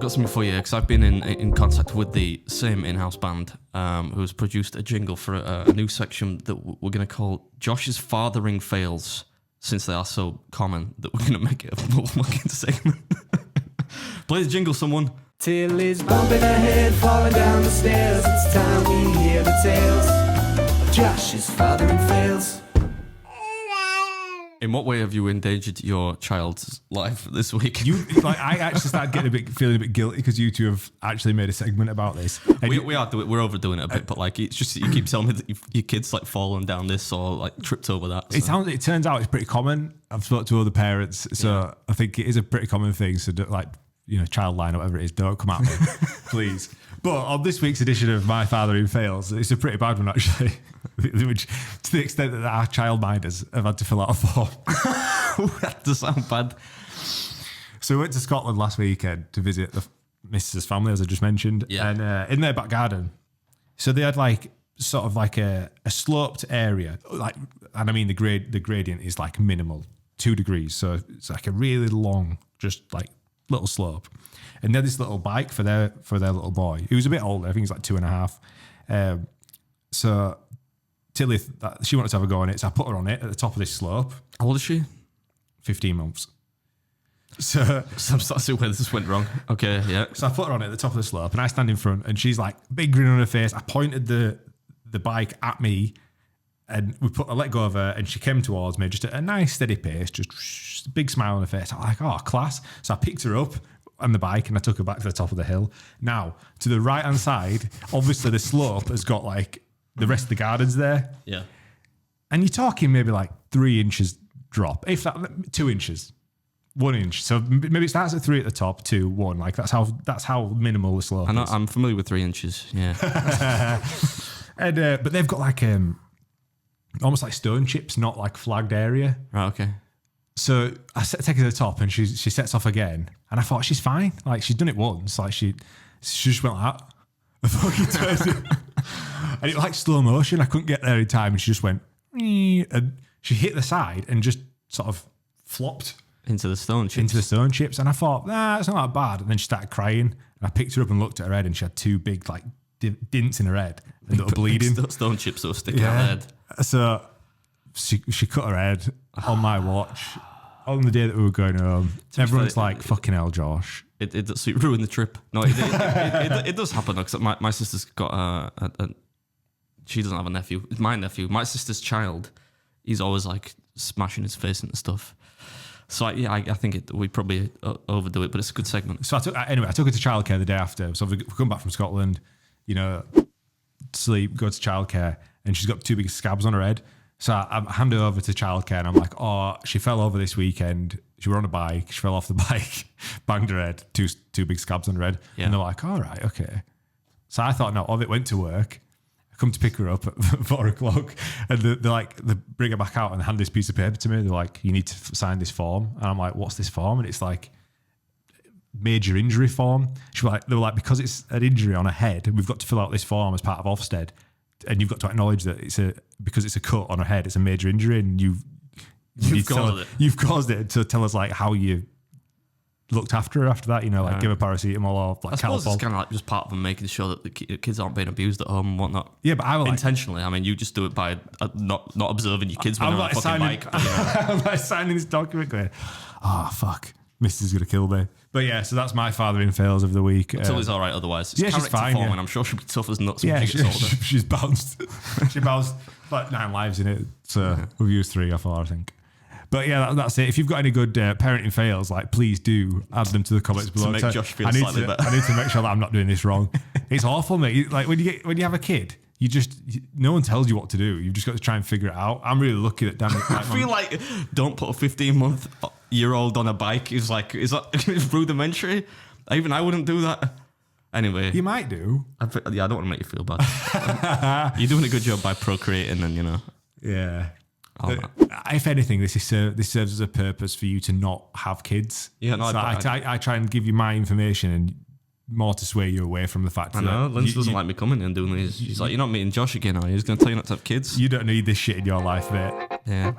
got something for you because I've been in contact with the same in-house band who's produced a jingle for a new section that we're going to call Josh's Fathering Fails, since they are so common that we're going to make it a full fucking segment. Play the jingle, someone. Till he's bumping her head, falling down the stairs. It's time we hear the tales of Josh's fathering fails. In what way have you endangered your child's life this week? I actually started feeling a bit guilty because you two have actually made a segment about this. We're overdoing it a bit, but like it's just you keep telling me that your kids like fallen down this or like tripped over that. So. It turns out it's pretty common. I've spoken to other parents, so I think it is a pretty common thing. So child line or whatever it is, don't come at me, please. But on this week's edition of My Fathering Fails, it's a pretty bad one actually. Which, to the extent that our childminders have had to fill out a form. That does sound bad. So we went to Scotland last weekend to visit the Mrs. family, as I just mentioned. Yeah. And in their back garden, so they had like sort of like a sloped area, and I mean the gradient is like minimal, 2 degrees. So it's like a really long, just like little slope. And they had this little bike for their little boy. He was a bit older. I think he's like 2.5. So Tilly, she wanted to have a go on it, so I put her on it at the top of this slope. How old is she? 15 months. So I'm starting to see where this went wrong. Okay, yeah. So I put her on it at the top of the slope, and I stand in front, and she's like, big grin on her face. I pointed the bike at me, and I let go of her, and she came towards me, just at a nice steady pace, just a big smile on her face. I'm like, oh, class. So I picked her up on the bike, and I took her back to the top of the hill. Now, to the right-hand side, obviously the slope has got like the rest of the garden's there. Yeah. And you're talking maybe like 3 inches drop, if that, 2 inches, 1 inch. So maybe it starts at 3 at the top, 2, 1. Like that's how minimal the slope is. I'm familiar with 3 inches. Yeah. And but they've got like almost like stone chips, not like flagged area. Right. Okay. So I take her to the top, and she sets off again, and I thought she's fine. Like she's done it once. Like she just went like that. I fucking turned it. And it was like slow motion. I couldn't get there in time, and she just went, and she hit the side and just sort of flopped into the stone chips. And I thought, nah, it's not that bad. And then she started crying, and I picked her up and looked at her head, and she had 2 big like dints in her head that were bleeding. Stone chips that were sticking out her head. So she cut her head on my watch on the day that we were going home. Everyone's like, fucking hell, Josh. It ruined the trip. No, it does happen because my sister's got she doesn't have a nephew. It's my nephew. My sister's child. He's always like smashing his face into stuff. So I think we probably overdo it, but it's a good segment. So I took her to childcare the day after. So we come back from Scotland, sleep, go to childcare, and she's got 2 big scabs on her head. So I hand her over to childcare, and I'm like, oh, she fell over this weekend. She were on a bike. She fell off the bike, banged her head, two big scabs on her head. Yeah. And they're like, all right, okay. So I thought, no, of it went to work. I come to pick her up at 4 o'clock, and they bring her back out and hand this piece of paper to me. They're like, you need to sign this form. And I'm like, what's this form? And it's like, major injury form. They were like, because it's an injury on her head, we've got to fill out this form as part of Ofsted. And you've got to acknowledge that because it's a cut on her head, it's a major injury, and you've caused it, to tell us like how you looked after her after that. Give her paracetamol or like I suppose Calpol. It's kind of like just part of them making sure that the kids aren't being abused at home and whatnot. Yeah, but I like intentionally. I mean, you just do it by not observing your kids when they're on a fucking bike. I'm like signing this document, going, "Oh fuck, Misty's gonna kill me." But yeah, so that's my fathering fails of the week. Tilly's all right otherwise. It's she's fine. Form, yeah. And I'm sure she'll be tough as nuts when she gets older. She's bounced. She bounced like 9 lives in it. So we've used 3 or 4, I think. But yeah, that's it. If you've got any good parenting fails, like please do add them to the comments below. To make Josh feel slightly better. I need to make sure that I'm not doing this wrong. It's awful, mate. Like when you have a kid, no one tells you what to do. You've just got to try and figure it out. I'm really lucky that Danny. I feel like don't put a 15-month-year-old on a bike. Is that rudimentary? Even I wouldn't do that. Anyway, you might do. I don't want to make you feel bad. You're doing a good job by procreating, and Yeah. If anything, this serves as a purpose for you to not have kids. Yeah, no, so I try and give you my information and more to sway you away from the fact I know, Lindsay doesn't like me coming in and doing these. She's like, you're not meeting Josh again, are you? He's going to tell you not to have kids. You don't need this shit in your life, mate. Yeah.